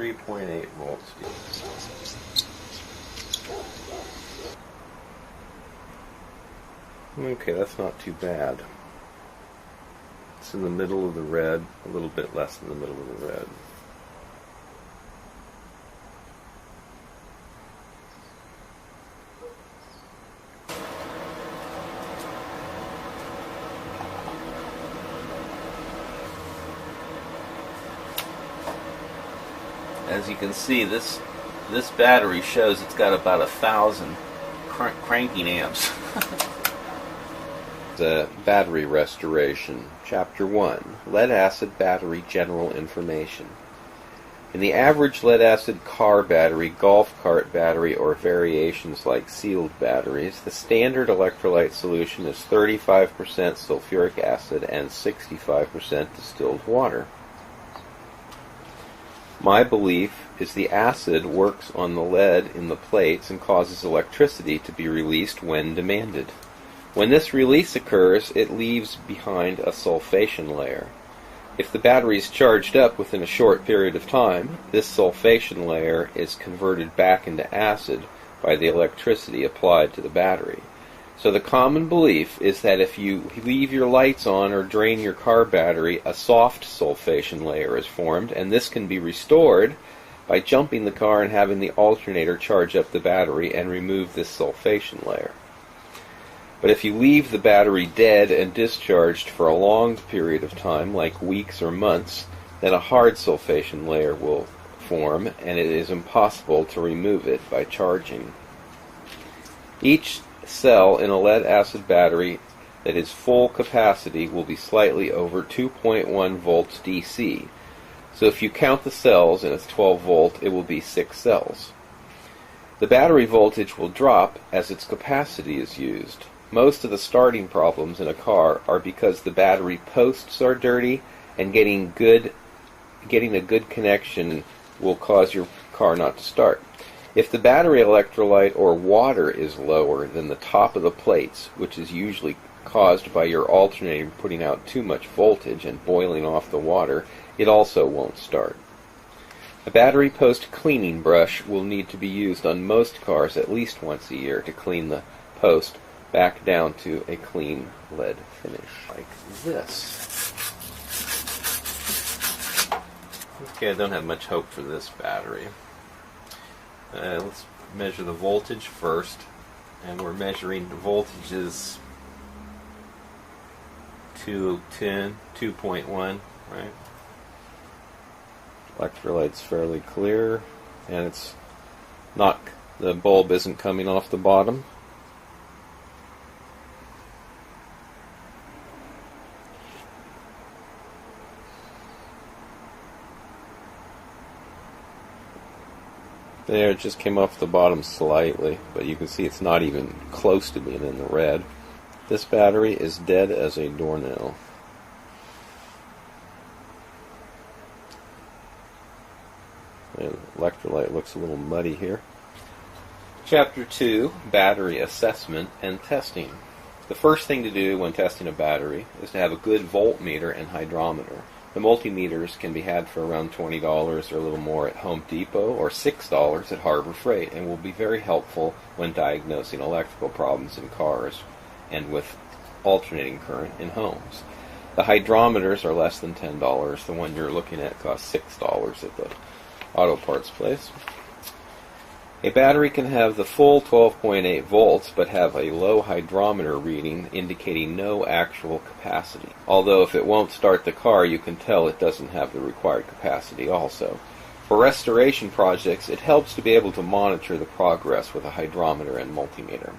3.8 volts. Okay, that's not too bad. It's in the middle of the red, a little bit less than the middle of the red. As you can see, this battery shows it's got about 1,000 cranking amps. The battery restoration. Chapter 1. Lead-acid battery general information. In the average lead-acid car battery, golf cart battery, or variations like sealed batteries, the standard electrolyte solution is 35% sulfuric acid and 65% distilled water. My belief is the acid works on the lead in the plates and causes electricity to be released when demanded. When this release occurs, it leaves behind a sulfation layer. If the battery is charged up within a short period of time, this sulfation layer is converted back into acid by the electricity applied to the battery. So the common belief is that if you leave your lights on or drain your car battery, a soft sulfation layer is formed, and this can be restored by jumping the car and having the alternator charge up the battery and remove this sulfation layer. But if you leave the battery dead and discharged for a long period of time, like weeks or months, then a hard sulfation layer will form, and it is impossible to remove it by charging. Each cell in a lead-acid battery that is full capacity will be slightly over 2.1 volts DC. So if you count the cells and it's 12 volt, it will be 6 cells. The battery voltage will drop as its capacity is used. Most of the starting problems in a car are because the battery posts are dirty, and getting a good connection will cause your car not to start. If the battery electrolyte or water is lower than the top of the plates, which is usually caused by your alternator putting out too much voltage and boiling off the water, it also won't start. A battery post cleaning brush will need to be used on most cars at least once a year to clean the post back down to a clean lead finish, like this. Okay, I don't have much hope for this battery. Let's measure the voltage first, and we're measuring the voltages 210, 2.1, right? Electrolyte's fairly clear, and it's not, the bulb isn't coming off the bottom. There, it just came off the bottom slightly, but you can see it's not even close to being in the red. This battery is dead as a doornail. The electrolyte looks a little muddy here. Chapter 2, Battery Assessment and Testing. The first thing to do when testing a battery is to have a good voltmeter and hydrometer. The multimeters can be had for around $20 or a little more at Home Depot, or $6 at Harbor Freight, and will be very helpful when diagnosing electrical problems in cars and with alternating current in homes. The hydrometers are less than $10. The one you're looking at costs $6 at the auto parts place. A battery can have the full 12.8 volts but have a low hydrometer reading indicating no actual capacity. Although if it won't start the car, you can tell it doesn't have the required capacity also. For restoration projects, it helps to be able to monitor the progress with a hydrometer and multimeter.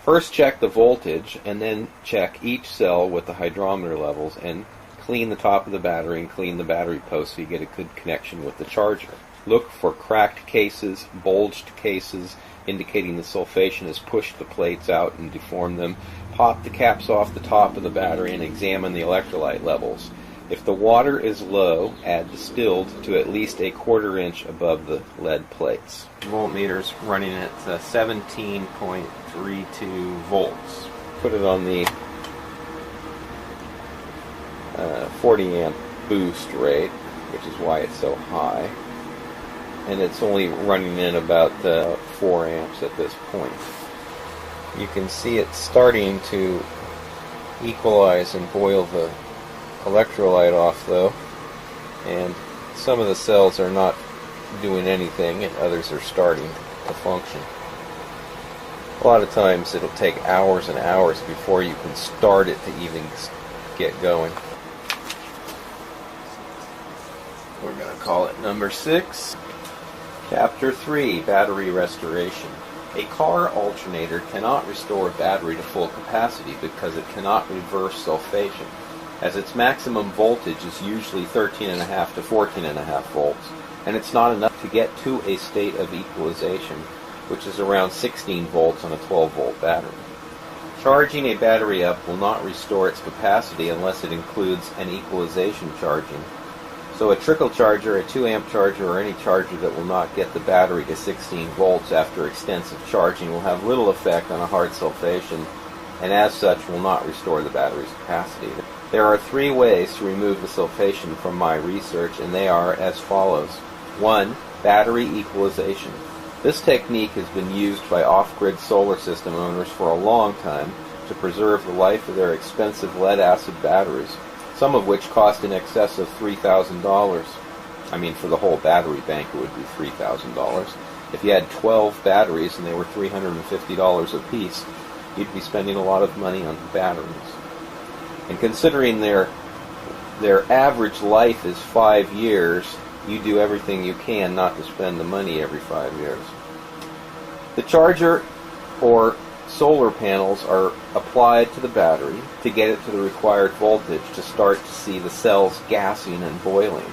First check the voltage, and then check each cell with the hydrometer levels, and clean the top of the battery and clean the battery post so you get a good connection with the charger. Look for cracked cases, bulged cases, indicating the sulfation has pushed the plates out and deformed them. Pop the caps off the top of the battery and examine the electrolyte levels. If the water is low, add distilled to at least a 1/4 inch above the lead plates. Voltmeter's running at 17.32 volts. Put it on the 40 amp boost rate, which is why it's so high. and it's only running in about 4 amps at this point. You can see it starting to equalize and boil the electrolyte off though, and some of the cells are not doing anything and others are starting to function. A lot of times it'll take hours and hours before you can start it to even get going. We're going to call it number 6. Chapter 3, Battery Restoration. A car alternator cannot restore a battery to full capacity because it cannot reverse sulfation, as its maximum voltage is usually 13.5 to 14.5 volts, and it's not enough to get to a state of equalization, which is around 16 volts on a 12-volt battery. Charging a battery up will not restore its capacity unless it includes an equalization charging. So a trickle charger, a 2-amp charger, or any charger that will not get the battery to 16 volts after extensive charging will have little effect on a hard sulfation, and as such will not restore the battery's capacity. There are 3 ways to remove the sulfation from my research, and they are as follows. 1. Battery equalization. This technique has been used by off-grid solar system owners for a long time to preserve the life of their expensive lead-acid batteries, some of which cost in excess of $3,000. I mean, for the whole battery bank it would be $3,000. If you had 12 batteries and they were $350 a piece, you'd be spending a lot of money on batteries. And considering their average life is 5 years, you do everything you can not to spend the money every 5 years. The charger or solar panels are applied to the battery to get it to the required voltage to start to see the cells gassing and boiling,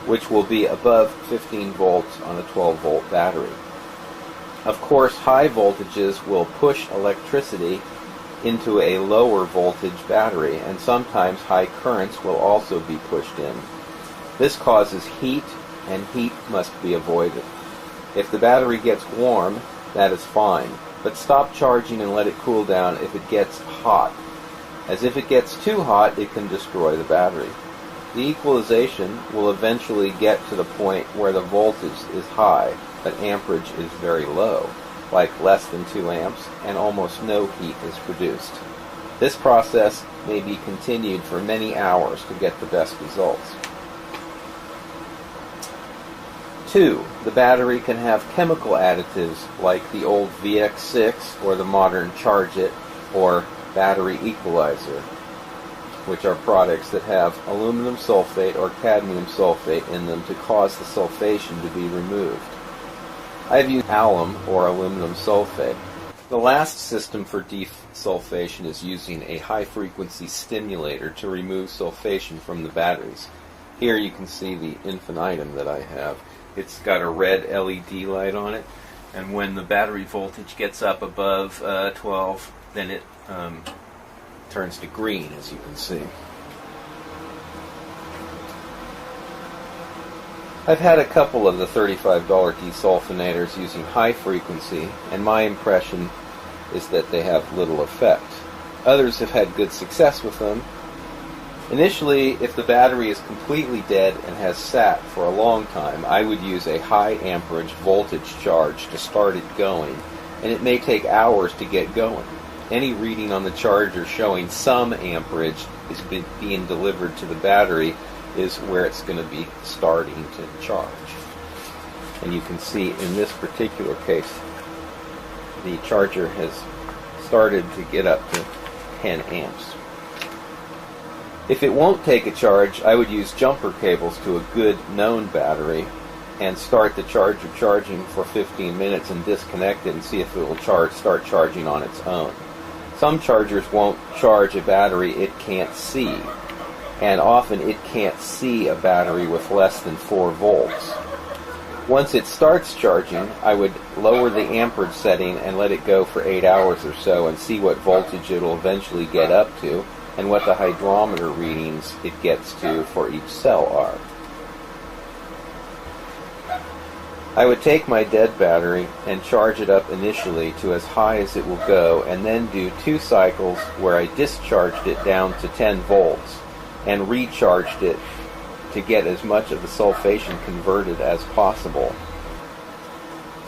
which will be above 15 volts on a 12-volt battery. Of course, high voltages will push electricity into a lower voltage battery, and sometimes high currents will also be pushed in. This causes heat, and heat must be avoided. If the battery gets warm, that is fine, but stop charging and let it cool down if it gets hot, as if it gets too hot it can destroy the battery. The equalization will eventually get to the point where the voltage is high, but amperage is very low, like less than 2 amps, and almost no heat is produced. This process may be continued for many hours to get the best results. 2. The battery can have chemical additives like the old VX6 or the modern Charge It or battery equalizer, which are products that have aluminum sulfate or cadmium sulfate in them to cause the sulfation to be removed. I've used alum or aluminum sulfate. The last system for desulfation is using a high-frequency stimulator to remove sulfation from the batteries. Here you can see the infinitum that I have. It's got a red LED light on it, and when the battery voltage gets up above 12, then it turns to green, as you can see. I've had a couple of the $35 desulfonators using high frequency, and my impression is that they have little effect. Others have had good success with them. Initially, if the battery is completely dead and has sat for a long time, I would use a high amperage voltage charge to start it going, and it may take hours to get going. Any reading on the charger showing some amperage is being delivered to the battery is where it's going to be starting to charge. And you can see in this particular case, the charger has started to get up to 10 amps. If it won't take a charge, I would use jumper cables to a good known battery and start the charger charging for 15 minutes and disconnect it and see if it will start charging on its own. Some chargers won't charge a battery it can't see, and often it can't see a battery with less than 4 volts. Once it starts charging, I would lower the amperage setting and let it go for 8 hours or so and see what voltage it will eventually get up to and what the hydrometer readings it gets to for each cell are. I would take my dead battery and charge it up initially to as high as it will go, and then do 2 cycles where I discharged it down to 10 volts and recharged it to get as much of the sulfation converted as possible.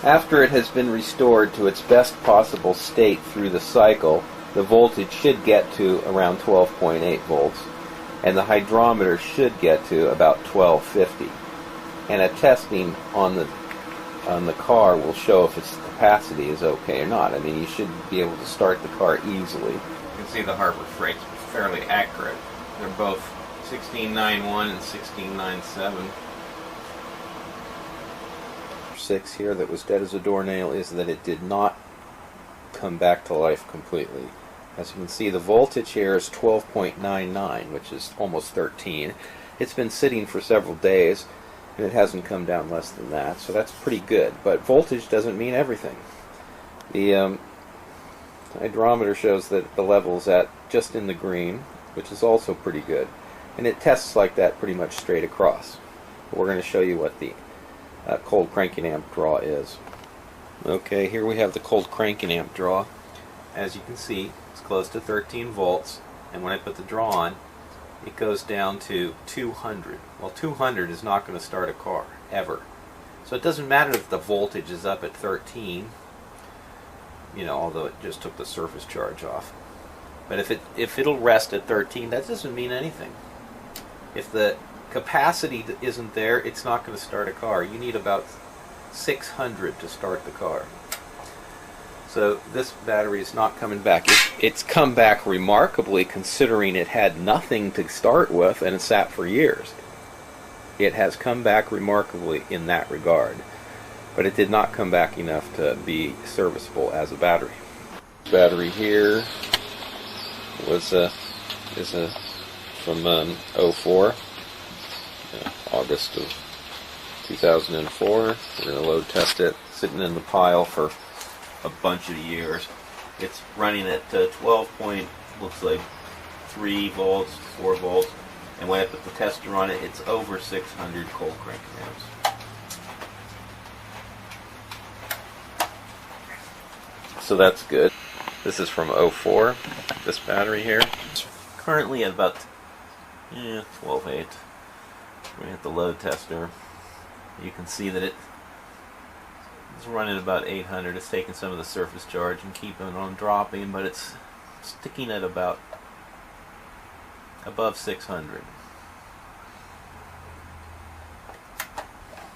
After it has been restored to its best possible state through the cycle, the voltage should get to around 12.8 volts, and the hydrometer should get to about 1250. And a testing on the car will show if its capacity is okay or not. I mean, you should be able to start the car easily. You can see the Harbor Freight's fairly accurate. They're both 1691 and 1697. 6 here that was dead as a doornail is that it did not come back to life completely. As you can see, the voltage here is 12.99, which is almost 13. It's been sitting for several days, and it hasn't come down less than that, so that's pretty good. But voltage doesn't mean everything. The hydrometer shows that the level's at just in the green, which is also pretty good. And it tests like that pretty much straight across. We're going to show you what the cold cranking amp draw is. Okay, here we have the cold cranking amp draw. As you can see, it's close to 13 volts, and when I put the draw on, it goes down to 200. Well, 200 is not going to start a car, ever. So it doesn't matter if the voltage is up at 13, you know, although it just took the surface charge off. But if it'll rest at 13, that doesn't mean anything. If the capacity isn't there, it's not going to start a car. You need about 600 to start the car. So this battery is not coming back. It's come back remarkably, considering it had nothing to start with and it sat for years. It has come back remarkably in that regard, but it did not come back enough to be serviceable as a battery. Battery here was from 04, August of 2004. We're going to load test it, sitting in the pile for a bunch of years. It's running at 12 point, looks like 3 volts, 4 volts, and when I put the tester on it, it's over 600 cold cranking amps. So that's good. This is from 04, this battery here. It's currently at about 12.8. We're going to hit the load tester. You can see that it's running about 800. It's taking some of the surface charge and keeping it on dropping, but it's sticking at about above 600.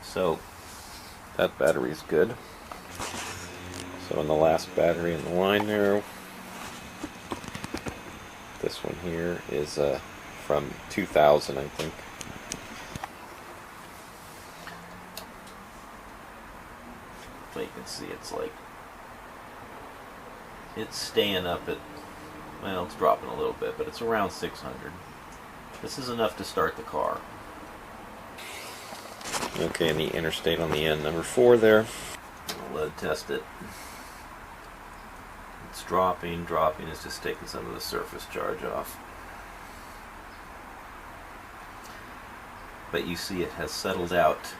So that battery's good. So in the last battery in the line there, this one here is from 2000, I think. But you can see it's staying up at, well, it's dropping a little bit, but it's around 600. This is enough to start the car. Okay, and the interstate on the end, number 4 there. I'll load test it. It's dropping, it's just taking some of the surface charge off. But you see it has settled out,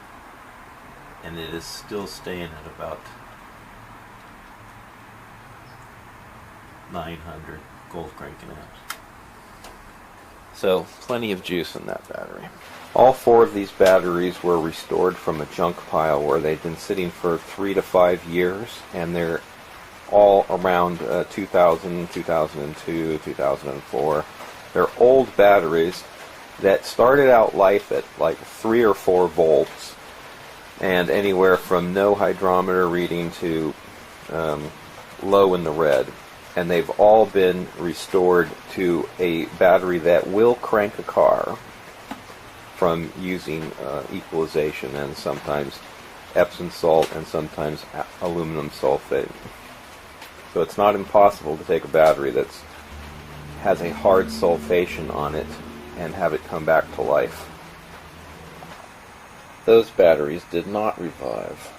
and it is still staying at about 900 cold cranking amps. So plenty of juice in that battery. All 4 of these batteries were restored from a junk pile where they'd been sitting for 3 to 5 years, and they're all around 2000, 2002, 2004. They're old batteries that started out life at like 3 or 4 volts, and anywhere from no hydrometer reading to low in the red. And they've all been restored to a battery that will crank a car from using equalization and sometimes Epsom salt and sometimes aluminum sulfate. So it's not impossible to take a battery that has a hard sulfation on it and have it come back to life. Those batteries did not revive.